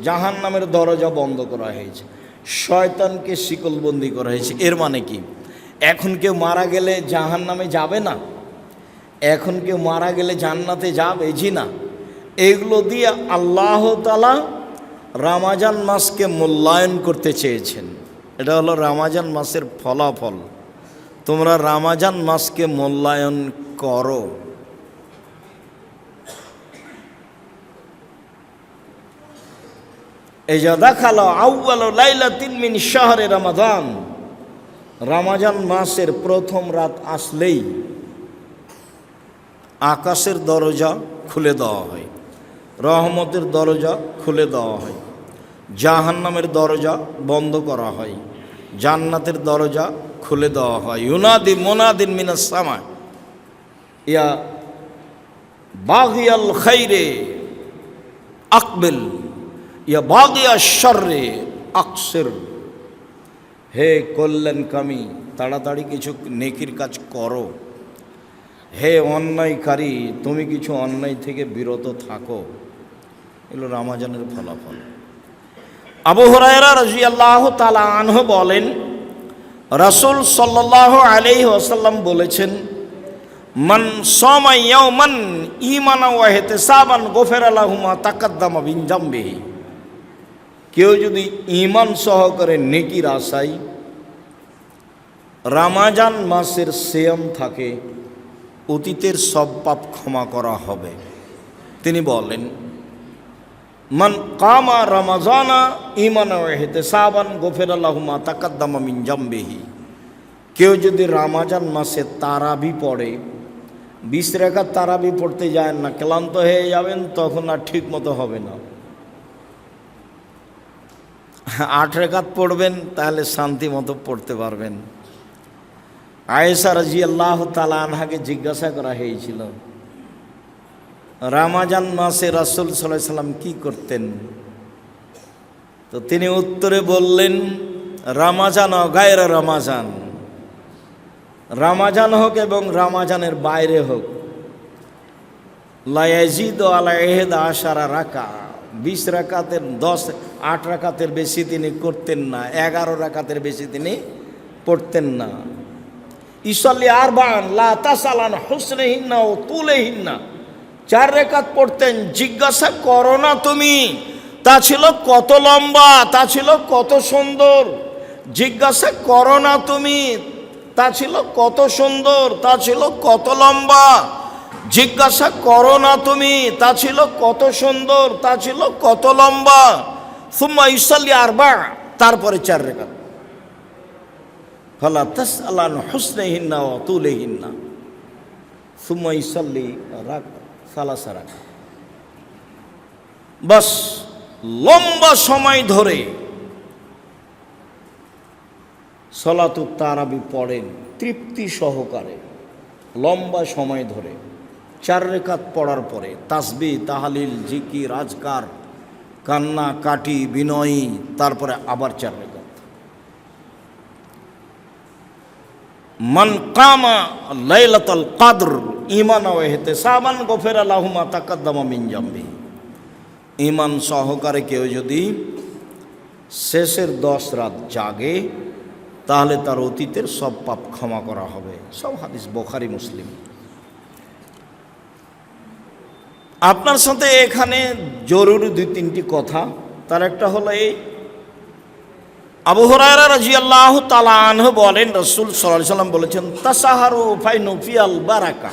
জাহান্নামের দরজা বন্ধ করা হয়েছে, শয়তানকে শিকলবন্দি করা হয়েছে। এর মানে কি? এখন কেউ মারা গেলে জাহান্নামে যাবে না, এখন কেউ মারা গেলে জান্নাতে যাবে, জি না। এগুলো দিয়ে আল্লাহ তাআলা রমজান মাসকে মূল্যায়ন করতে চেয়েছেন। এটা হলো রমজান মাসের ফলাফল। তোমরা রমজান মাসকে মূল্যায়ন করো। এই যে দেখালো আউয়ালু লাইলাতিন মিন শাহরে রমাদান, রমজান মাসের প্রথম রাত আসলেই আকাশের দরজা খুলে দেওয়া হয়, রহমতের দরজা খুলে দেওয়া হয়, জাহান্নামের দরজা বন্ধ করা হয়, জান্নাতের দরজা খুলে দেওয়া হয়। ইউনাদি মুনাদিন মিনাস সামা ইয়া বাগিয়াল খাইরে আকবিল ইয়া বাগিয়া শাররে আকসির। হে কল্যাণকামী, তাড়াতাড়ি কিছু নেকির কাজ করো। হে অন্যায়কারী, তুমি কিছু অন্যায় থেকে বিরত থাকো। এগুলো রমজানের ফলাফল। আবু হুরায়রা রাদিয়াল্লাহু তাআলা আনহু বলেন, রাসূল সাল্লাল্লাহু আলাইহি ওয়াসাল্লাম বলেছেন, মান সামা ইয়াওমান ঈমানান ওয়া ইহতিসাবান গুফিরা লাহু মা তাকাদ্দামা মিন যামবিহি। কেউ যদি ঈমান সহকারে নেকির আশায় রমজান মাসের সিয়াম থাকে, অতীতের সব পাপ ক্ষমা করা হবে। তিনি বলেন, মান কামা রমাজানা ঈমানান ওয়া ইহতিসাবান গুফিরা লাহু মা তাকাদ্দামা মিন যামবিহি। কেউ যদি রমজান মাসে তারাবি পড়ে, 20 রাকাত তারাবি পড়তে যায় না, ক্লান্ত হয়ে যাবেন, তখন আর ঠিক মতো হবে না। 8 রাকাত পড়বেন, তাহলে শান্তি মতো পড়তে পারবেন। আয়েশা রাদিয়াল্লাহু তাআলা আনহাকে জিজ্ঞাসা করা হয়েছিল, রমজান মাসে রাসূল সাল্লাল্লাহু আলাইহি সাল্লাম কি করতেন? তো তিনি উত্তরে বললেন, রমজান ও গায়রা রমজান, রমজান হোক এবং রমজানের বাইরে হোক, লা ইয়াজিদু আলা 11 রাকা, 20 রাকাতের 8 রাকাতের বেশি তিনি করতেন না, 11 রাকাতের বেশি তিনি পড়তেন না। ইসাল্লি আরবান লা তাসালান হুসনিহিন্না ও তুলিহিন্না, 4 রাকাত পড়তেন, জিজ্ঞাসা করো না তুমি তা ছিল কত লম্বা, তা ছিল কত সুন্দর। জিজ্ঞাসা করো না তুমি তা ছিল কত সুন্দর, তা ছিল কত লম্বা। জিজ্ঞাসা করো না তুমি তা ছিল কত সুন্দর, তা ছিল কত লম্বা। সুম্মা ইসাল্লি আরবা, তারপরে 4 রাকাত। ফালা তাসআলান হুসনিহিন্না ওয়া তুলিহিন্না, সুম্মা ইসাল্লি সালাসা রাকাত। বাস লম্বা সময় ধরে সলাতুত তারাবি পড়েন তৃপ্তি সহকারে, লম্বা সময় ধরে 4 রাকাত পড়ার পরে তাসবিহ, তাহলিল, জিকির, আজকার, কান্না কাটি, বিনয়ী, তারপরে আবার 4 রাকাত। মান কামা লাইলাতুল কদর ঈমানান ওয়া ইহতিসাবান গুফিরা লাহু মা তাকাদ্দামা মিন যামবিহি। ঈমান সহকারে কেউ যদি শেষের 10 রাত জাগে, তাহলে তার অতীতের সব পাপ ক্ষমা করা হবে। সব হাদিস বুখারী মুসলিম। আপনার সাথে এখানে জরুরি 2-3টি কথা। তার একটা হলো এই, আবু হুরায়রা রাদিয়াল্লাহু তাআলা আনহু বলেন, রাসূল সাল্লাল্লাহু আলাইহি ওয়াসাল্লাম বলেছেন, তাসাহারু ফাইনু ফিয়াল বারাকা।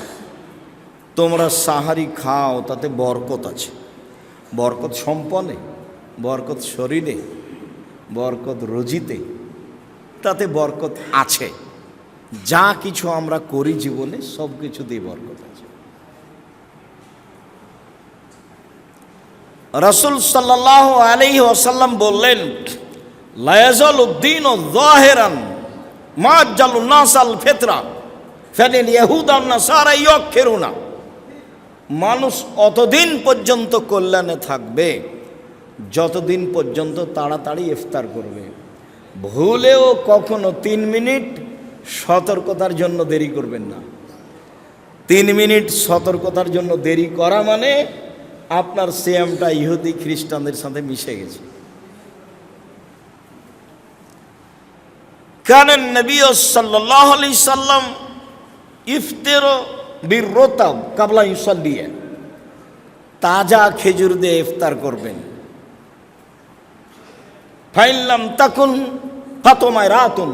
তোমরা সাহারি খাও, তাতে বরকত আছে। বরকত সম্পদে, বরকত শরীরে, বরকত রুজিতে, তাতে বরকত আছে। যা কিছু আমরা করি জীবনে সব কিছুতেই বরকত আছে। রাসূল সাল্লাল্লাহু আলাইহি ওয়াসাল্লাম বললেন, লা ইয়াজালুদ্দীনু যাহিরান মা জালুন নাসাল ফিতরা ফালিল ইয়াহুদা ওয়ান নাসারা ইয়াখিরুনা। মানুষ অতদিন পর্যন্ত কল্যাণে থাকবে যতদিন পর্যন্ত তাড়াতাড়ি ইফতার করবে। ভুলেও কখনো 3 মিনিট সতর্কতার জন্য দেরি করবেন না। 3 মিনিট সতর্কতার জন্য দেরি করা মানে আপনার সিয়ামটা ইহুদি খ্রিস্টানদের সাথে মিশে গেছে। কারণ নবী সাল্লাল্লাহু আলাইহি সাল্লাম ইফতারু বিররতাব ক্বাবলা ইউসাল্লিয়া, তাজা খেজুর দিয়ে ইফতার করবেন। ফাইল্লাম তাকুন ফাতমায় রাতুন,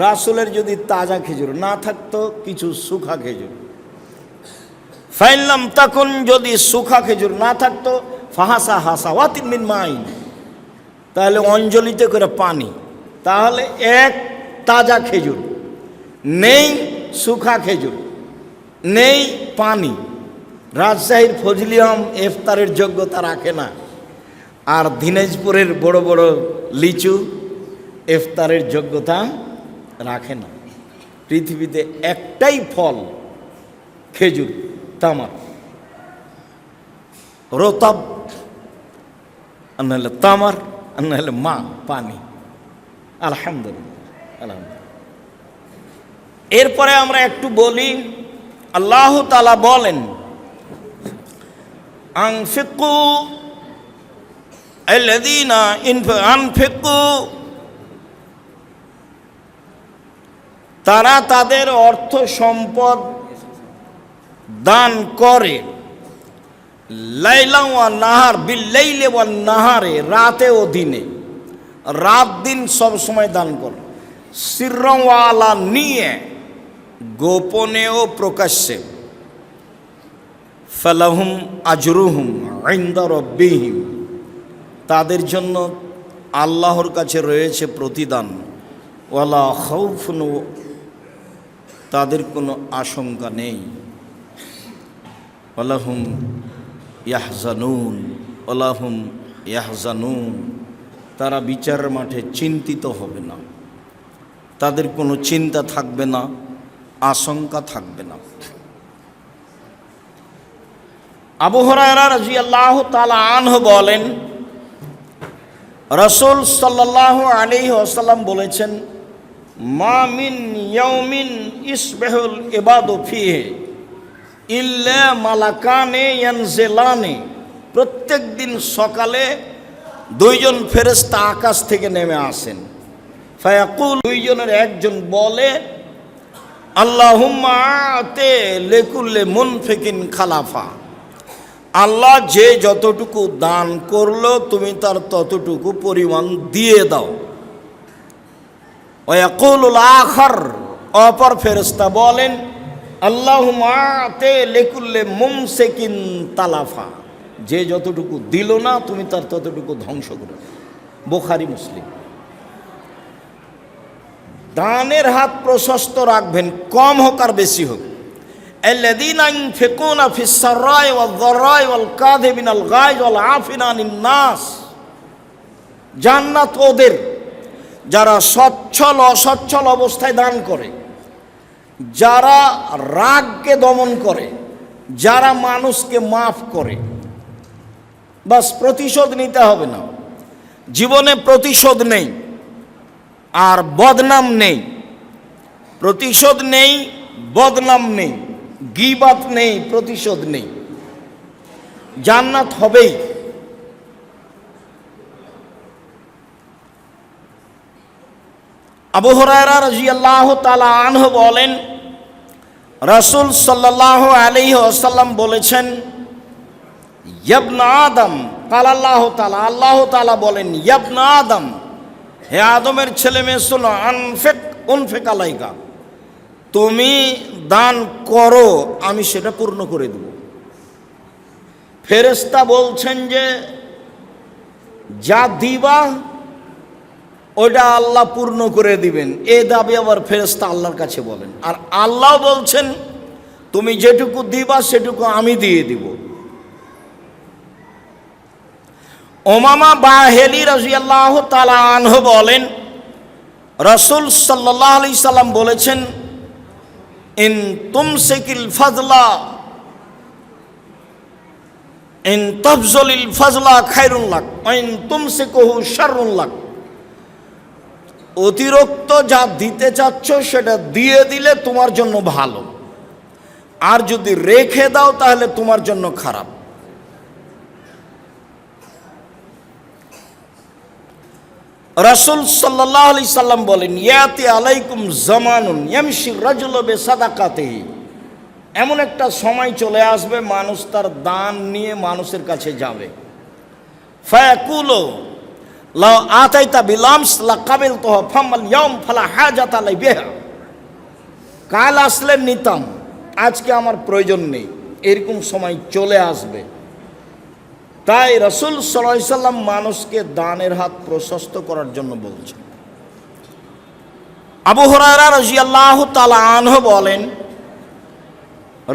রাসূলের যদি তাজা খেজুর না থাকতো কিছু শুখা খেজুর। ফাইল্লাম তাকুন, যদি শুখা খেজুর না থাকতো ফাহাসা হাসাওয়াতিন মিন মাইন, তাহলে অঞ্জলিতে করে পানি। তাহলে এক তাজা খেজুর নেই, শুখা খেজুর নেই, পানি। রাজশাহীর ফজলি আম ইফতারের যোগ্যতা রাখে না, আর দিনাজপুরের বড় বড় লিচু ইফতারের যোগ্যতা রাখে না। পৃথিবীতে একটাই ফল খেজুর, তামার, রতাব, আর নাহলে তামার, আর নাহলে মা, পানি। আলহামদুলিল্লাহ, আলহামদুলিল্লাহ। এরপরে আমরা একটু বলি, আল্লাহ তাআলা বলেন আনফিকু আল্লাযীনা আনফিকু, তারা তাদের অর্থ সম্পদ দান করে, লাইলা ওয়া নাহার, বিল্লাইলি ওয়া নাহারে, রাতে ও দিনে, রাত দিন সব সময় দান করে, সিররান ওয়া আলানিয়া, গোপনে ও প্রকাশ্যে, ফালাহুম আজরুহুম ইনদা রাব্বিহিম, তাদের জন্য আল্লাহর কাছে রয়েছে প্রতিদান, ওয়ালা খাউফুন, তাদের কোনো আশঙ্কা নেই, ওয়ালাহুম ইয়াহজানুন, ওয়ালাহুম ইয়াহজানুন, তারা বিচার মাঠে চিন্তিত হবে না, তাদের কোনো চিন্তা থাকবে না, আশঙ্কা থাকবে না। আবু হুরায়রা রাদিয়াল্লাহু তাআলা আনহু বলেন, রাসূল সাল্লাল্লাহু আলাইহি ওয়াসাল্লাম বলেছেন, মা মিন ইয়াউমিন ইসবাহুল ইবাদু ফিহি ইল্লা মালাকানে ইয়ানজিলানে, প্রত্যেক দিন সকালে দুইজন ফেরেশতা আকাশ থেকে নেমে আসেন। ফায়াকুল, দুইজনের একজন বলে, আল্লাহুম্মা আতে লিকুল্লি মুনফিকিন খালাফা, আল্লাহ যে যতটুকু দান করলো তুমি তার ততটুকু পরিমাণ দিয়ে দাও। ওয়ায়াকুলুল আখার, অপর ফেরেশতা বলেন, আল্লাহুম্মা আতে লিকুল্লি মুমসিকিন তালাফা, যে যতটুকু দিল না তুমি তার ততটুকু ধ্বংস করে। বুখারী, মুসলিম। দানের হাত প্রশস্ত রাখবেন, কম হোক আর বেশি হোক। আল্লাযীনা ইউনফিকুনা ফিস সাররাই ওয়াল যাররাই ওয়াল কাযিমিনাল গায়জ ওয়াল আফিনা আনিন নাস, জান্নাত ওদের যারা সচ্ছল অসচ্ছল অবস্থায় দান করে, যারা রাগকে দমন করে, যারা মানুষকে মাফ করে। বাস, প্রতিশোধ নিতে হবে না, জীবনে প্রতিশোধ নেই আর বদনাম নেই, প্রতিশোধ নেই, বদনাম নেই, গীবাত নেই, প্রতিশোধ নেই, জান্নাত হবেই। আবু হুরায়রা রাদিয়াল্লাহু তাআলা আনহু বলেন, রাসূল সাল্লাল্লাহু আলাইহি ওয়াসাল্লাম বলেছেন, ইবনা আদম, ক্বালা আল্লাহু তাআলা, আল্লাহু তাআলা বলেন, ইবনা আদম, হে আদমের ছেলে মেয়ে শোনো, আনফিক উনফিক আলাইকা, তুমি দান করো আমি সেটা পূর্ণ করে দেব। ফেরেশতা বলছেন যে যা দিবা ওটা আল্লাহ পূর্ণ করে দিবেন, এ দাবি আবার ফেরেশতা আল্লাহর কাছে বলেন। আর আল্লাহ বলছেন তুমি যেটুকু দিবা সেটুকু আমি দিয়ে দিব। উমামা বাহিলি রাদিয়াল্লাহু তাআলা আনহু বলেন, রাসূল সাল্লাল্লাহু আলাইহি সাল্লাম বলেছেন, ইন তুমসিকিল ফাজলা ইন তাবজলিল ফাজলা খায়রুন লাক ওয়া ইন তুমসিকুহু শাররুন লাক, অতিরিক্ত যা দিতে চাচ্ছ সেটা দিয়ে দিলে তোমার জন্য ভালো, আর যদি রেখে দাও তাহলে তোমার জন্য খারাপ। রাসূল সাল্লাল্লাহু আলাইহি সাল্লাম বলেন, ইয়াতি আলাইকুম জামানুন ইয়ামশি রাজুলু বিসাদাকাতিহি, এমন একটা সময় চলে আসবে মানুষ তার দান নিয়ে মানুষের কাছে যাবে। ফায়াকুলু লাউ আতাইতা বিলামস লাকাবিলতুহু ফামাল ইয়াউম ফালা হাজাতা লাই বিহা, কাল আসলে নিতাম, আজকে আমার প্রয়োজন নেই, এরকম সময় চলে আসবে। তাই রাসূল সাল্লাল্লাহু আলাইহি সাল্লাম মানুষকে দানের হাত প্রশস্ত করার জন্য বলছেন। আবু হুরায়রা রাদিয়াল্লাহু তাআলা আনহু বলেন,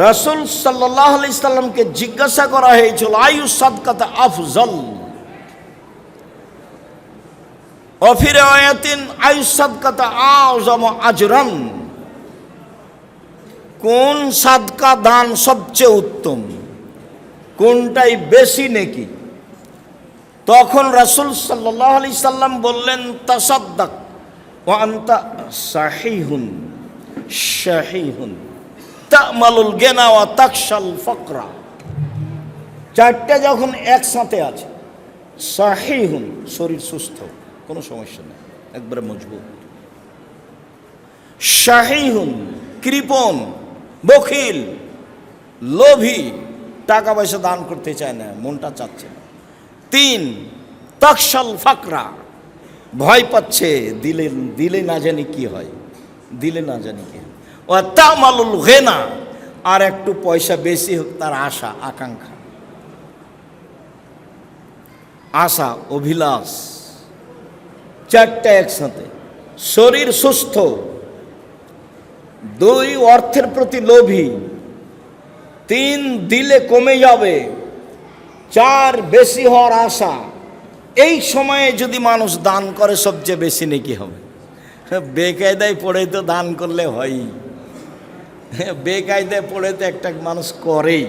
রাসূল সাল্লাল্লাহু আলাইহি সাল্লামকে জিজ্ঞাসা করা হয়েছিল, আয়ু সাদকাতা আফজল, ওয়া ফি রিওয়ায়াতিন আয়ু সাদকাতা আযম আজরান, কোন সাদকা দান সবচেয়ে উত্তম, কোনটাই বেশি নেকি? তখন রাসূল সাল্লাল্লাহু আলাইহি সাল্লাম বললেন, তাসাদ্দাক ওয়া আনতা সাহিহুন শাহিহুন তা'মালুল গিনা ওয়া তাকশাল ফাকরা। চারটা যখন একসাথে আছে, সাহিহুন শরীর সুস্থ, কোনো সমস্যা নেই, একবারে মজবুত, শাহিহুন কৃপণ বখিল লোভী, টাকা পয়সা দান করতে চায় না, মনটা চাচ্ছে না। 3 তাকশাল ফাকরা, ভয় পাচ্ছে, দিলে না জানি কি হয়, দিলে না জানি কি হয়। ও তা'মালুল গিনা, আর একটু পয়সা বেশি হোক তার আশা আকাঙ্ক্ষা, আশা অভিলাষ, চারটা একসাথে। শরীর সুস্থ, 2 অর্থের প্রতি লোভী, 3 দিলে কমে যাবে, 4 বেশি হওয়ার আশা। এই সময়ে যদি মানুষ দান করে সবচেয়ে বেশি নেকি হবে। বেকায়দায় পড়ে তো দান করলে হয়ই, বেকায়দায় পড়ে তো একটা মানুষ করেই।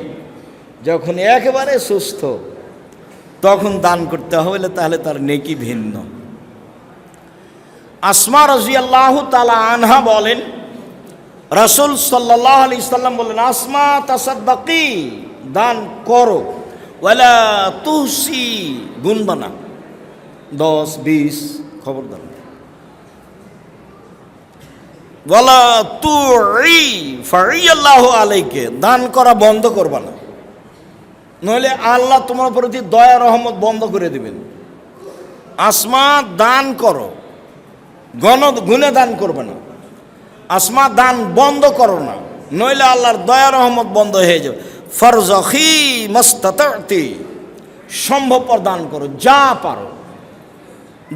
যখন একেবারে সুস্থ তখন দান করতে হবে, তাহলে তার নেকি ভিন্ন। আসমা রাদিয়াল্লাহু তাআলা আনহা বলেন, রাসূল সাল্লাল্লাহু আলাইহি সাল্লাম বলেন, আসমা তাসাদ্দাকি, দান করো, ওয়ালা তুহসি, গুনবা না, 10 20 খবরদার, ওয়ালা তুই ফারিয়াল্লাহু আলাইকে, দান করা বন্ধ করবা না, নইলে আল্লাহ তোমার প্রতি দয়া রহমত বন্ধ করে দিবেন। আসমা দান করো, গুনে দান করবে না। আসমা দান বন্ধ করো না, নইলে আল্লাহর দয়া রহমত বন্ধ হয়ে যাবে। ফারজাখি মাস্তাতাতি, সম্ভবপর দান করো, যা পারো।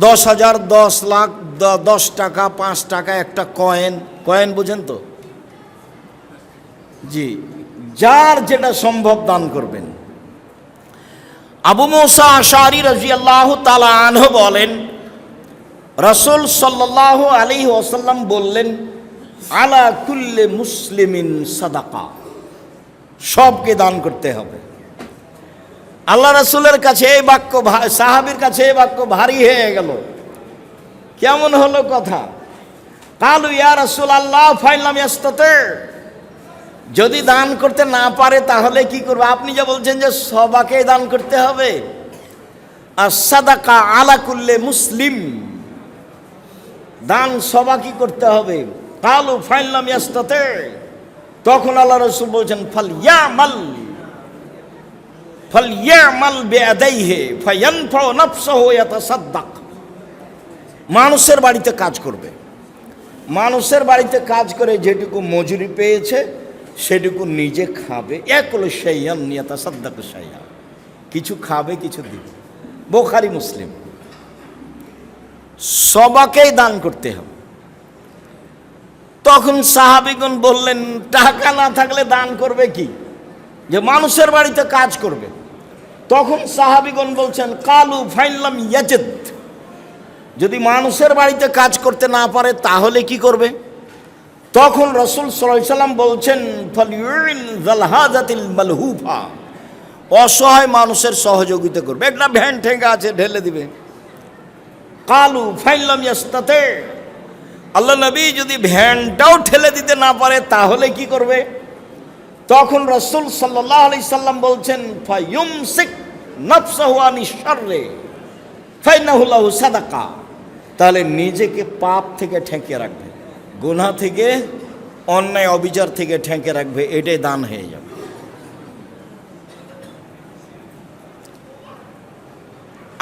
10,000 10 লাখ 10 টাকা 5 টাকা একটা কয়েন বুঝেন তো, জি, যার যেটা সম্ভব দান করবেন। আবু মুসা আশআরী রাদিয়াল্লাহু তাআলা আনহু বলেন, রাসূল সাল্লাল্লাহু আলাইহি ওয়াসাল্লাম বললেন, আলা কুল্লি মুসলিমিন সাদাকা, সবকে দান করতে হবে। আল্লাহ রাসূলের কাছে এই বাক্য, সাহাবীর কাছে এই বাক্য ভারী হয়ে গেল। কেমন হলো কথা? কালু ইয়া রাসূলুল্লাহ ফাইলাম ইয়াস্তাতি, যদি দান করতে না পারে তাহলে কি করবে? আপনি যা বলছেন যে সবাকে দান করতে হবে, আর সাদাকা আলা কুল্লি মুসলিম, দান সবাকে করতে হবে। কালু ফাইলাম ইয়াস্তাতি, তখন আল্লাহ রাসূল বলছেন, ফালইয়ামাল বিয়াদাইহি ফায়ানফাউ নাফসাহু ইয়াতাসাদ্দাক, মানুষের বাড়িতে কাজ করবে, মানুষের বাড়িতে কাজ করে যেটুকু মজুরি পেয়েছে সেটুকু নিজে খাবে। ইয়াকুলু শাইয়ান ইয়াতাসাদ্দাকু শাইয়া, কিছু খাবে কিছু দিবে। বুখারী মুসলিম। সবাকেই দান করতে হবে। তখন সাহাবীগণ বললেন, টাকা না থাকলে দান করবে কি, যে মানুষের বাড়িতে কাজ করবে। তখন সাহাবীগণ বলছেন, কালু ফাইনলাম ইয়াজিদ, যদি মানুষের বাড়িতে কাজ করতে না পারে তাহলে কি করবে? তখন রাসূল সাল্লাল্লাহু আলাইহি সাল্লাম বলছেন, ফালিউইন যাল হাজাতিল মালহুফা, অসহায় মানুষের সহযোগিতা করবে। একটা ভ্যান ঠেঙ্গা আছে, ঢেলে দিবে। কালু ফাইনলাম ইয়াস্তাতি, আল্লাহ নবী যদি ভ্যানটাও ঠেলে দিতে না পারে তাহলে কি করবে? তখন রাসূল সাল্লাল্লাহু আলাইহি সাল্লাম বলছেন, ফায়ুমসিক নাফসাহু আনিশ শাররি ফাইন্নাহু লাহু সাদাকা, তাহলে নিজেকে পাপ থেকে ঠেকে রাখবে, গুনাহ থেকে, অন্যায় অবিচার থেকে ঠেকে রাখবে, এটাই দান হয়ে যাবে।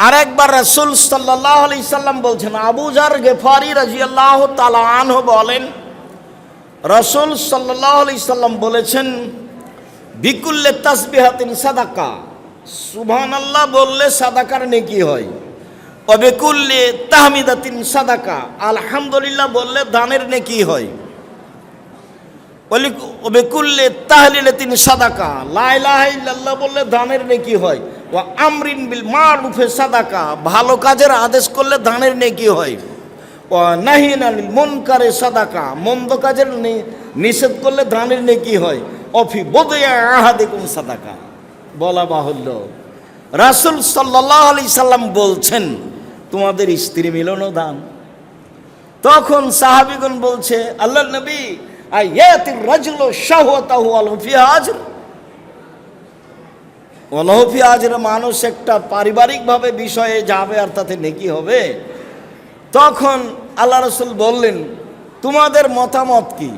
আরেকবার রাসূল সাল্লাল্লাহু আলাইহি সাল্লাম বলছেন, আবু যার গিফারি রাদিয়াল্লাহু তাআলা আনহু বলেন, রাসূল সাল্লাল্লাহু আলাইহি সাল্লাম বলেছেন, বিকুল্লি তাসবিহাতিন সাদাকা, সুবহানাল্লাহ বললে সাদাকার নেকি হয়। ও বিকুল্লি তাহমিদাতিন সাদাকা, আলহামদুলিল্লাহ বললে দানের নেকি হয়। ও বিকুল্লি তাহলিলাতিন সাদাকা, লা ইলাহা ইল্লাল্লাহ বললে দানের নেকি হয়। ওয়া আমরিন বিল মারুফে সাদাকা, ভালো কাজের আদেশ করলে দানের নেকি হয়। ওয়া নাহিন আনিল মুনকারে সাদাকা, মন্দ কাজের নিষেধ করলে দানের নেকি হয়। অফি বদয়া আহাদিকুম সাদাকা, বলা বাহুল্য রাসূল সাল্লাল্লাহু আলাইহি সাল্লাম বলছেন তোমাদের স্ত্রী মিলনও দান। তখন সাহাবীগণ বলছে, আল্লাহর নবী, আয়াতির রাজুলু শাহওয়াতাহু ওয়ালাহু ফিহা আজর, ওয়ালাহু ফিহা আজর, মানুষ একটা পারিবারিকভাবে বিষয়ে যাবে আর তাতে নেকি হবে। তখন আল্লাহ রাসূল বললেন, তোমাদের মতামত কি?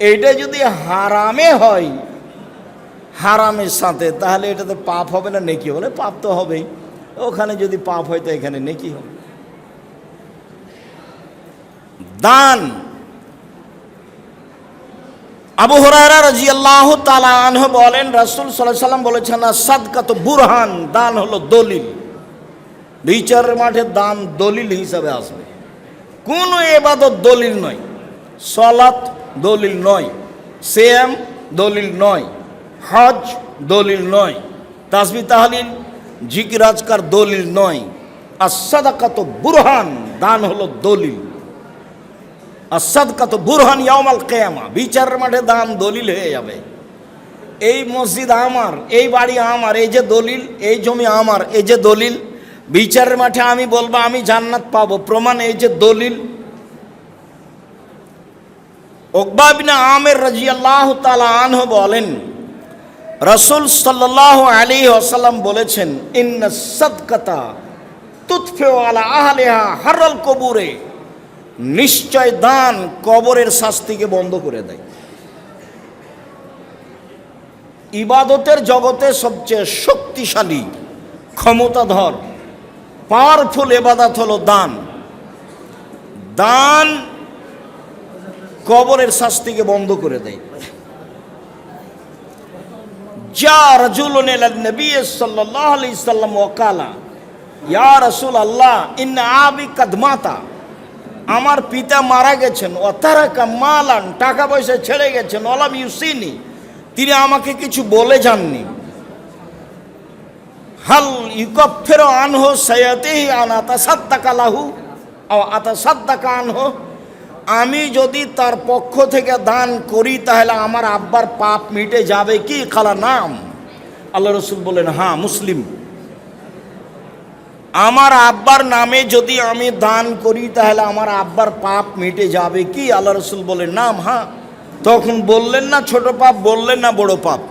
এইটা যদি হারামে হয়, হারামের সাথে, তাহলে এটাতে পাপ হবে না নেকি হবে? পাপ তো হবেই। ওখানে যদি পাপ হয় তো এখানে নেকি হবে। দান, আবু হুরায়রা রাদিয়াল্লাহু তাআলা আনহু বলেন, রাসূল সাল্লাল্লাহু আলাইহি সাল্লাম বলেছেন, সাদকাতু বুরহান, দান হলো দলিল। বিচারের মাঠে দান দলিল হিসাবে আসবে। কোনো ইবাদত দলিল নয়, সালাত দলিল নয়, সিয়াম দলিল নয়, হজ দলিল নয়, তাসবিহ তাহলিল জিকির আজকার দলিল নয়। as-সাদাকাতু বুরহান, দান হলো দলিল। as-সাদকাতু বুরহান ইয়াউমাল কিয়ামা, বিচারের মাঠে দান দলিল হয়ে যাবে। এই মসজিদ আমার, এই বাড়ি আমার, এই যে দলিল, এই জমি আমার, এই যে দলিল। বিচারের মাঠে আমি বলবো আমি জান্নাত পাবো, প্রমাণ এই যে দলিল। উকবা ইবনে আমির রাদিয়াল্লাহু তাআলা আনহু বলেন, রাসূল সাল্লাল্লাহু আলাইহি ওয়াসাল্লাম বলেছেন, ইন্নাস সাদকাতা তুতফিউ আলা আহলিহা হারাল কবুরে, নিশ্চয় দান কবরের শাস্তিকে বন্ধ করে দেয়। ইবাদতের জগতে সবচেয়ে শক্তিশালী, ক্ষমতাধর, পাওয়ারফুল ইবাদত হলো দান। দান কবরের শাস্তিকে বন্ধ করে দেয়। যা রাজুলুন ইলা নবী সাল্লাল্লাহু আলাইহি সাল্লাম ওয়া ক্বালা, ইয়া রাসূলুল্লাহ ইন্না আবি কাদ মাতা, আমার পিতা মারা গেছেন। ও তারাকা মালান, টাকা পয়সা ছেড়ে গেছেন। ওয়ালাম ইউসিনি, তিনি আমাকে কিছু বলে যাননি। হাল ইউকাফিরু আনহু সাইয়াতিহি আন আতাসাদ্দাকা লাহু আও আতাসাদ্দাকা আনহু, আমি যদি তার পক্ষ থেকে দান করি তাহলে আমার আব্বার পাপ মিটে যাবে কি? কালা নাম। আল্লাহ রাসূল বলেন, হ্যাঁ। মুসলিম, আমার আব্বার নামে যদি আমি দান করি তাহলে আমার আব্বার পাপ মিটে যাবে কি? আল্লাহ রাসূল বলেন, নাম, হ্যাঁ। তখন বললেন না ছোট পাপ, বললেন না বড় পাপ।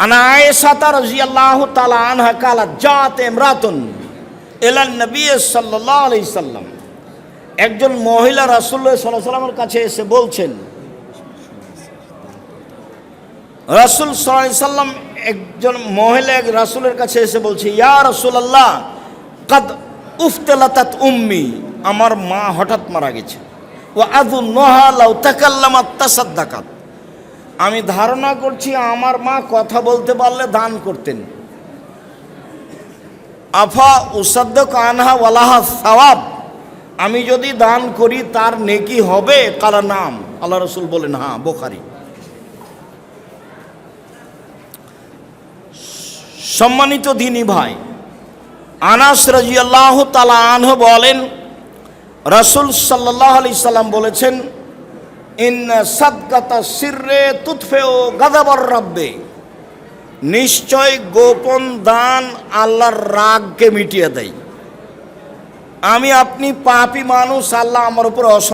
আনা আয়েশা রাদিয়াল্লাহু তাআলা আনহা কালাত, জাত ইমরাতুন ইলা নবী সাল্লাল্লাহু আলাইহি সাল্লাম, একজন মহিলা রাসূলুল্লাহ সাল্লাল্লাহু আলাইহি সাল্লামের কাছে এসে বলছেন, রাসূল সাল্লাল্লাহু আলাইহি সাল্লাম, একজন মহিলা রাসূলের কাছে এসে বলছে, ইয়া রাসূলুল্লাহ কাদ উফতালাতাত উম্মি, আমার মা হঠাৎ মারা গেছে। ওয়া আযুন্নুহা লাউ তাকাল্লামাত তাসাদ্দাকাত, আমি ধারণা করছি আমার মা কথা বলতে পারলে দান করতেন। আফা উসাদ্দাক আনহা ওয়ালাহা সাওয়াব, আমি যদি দান করি তার নেকি হবে? কালা নাম। আল্লাহ রাসূল বলেন, হ্যাঁ। বুখারী। সম্মানিত দ্বীনী ভাই, আনাস রাদিয়াল্লাহু তাআলা আনহু বলেন, রাসূল সাল্লাল্লাহু আলাইহি সাল্লাম বলেছেন, ইন্না সাদকাতা সিররে তুতফিউ গাযাবার রাব্বে, নিশ্চয় গোপন দান আল্লাহর রাগকে মিটিয়ে দেয়। আমি আপনি পাপী মানুষ, আল্লাহ আমার উপর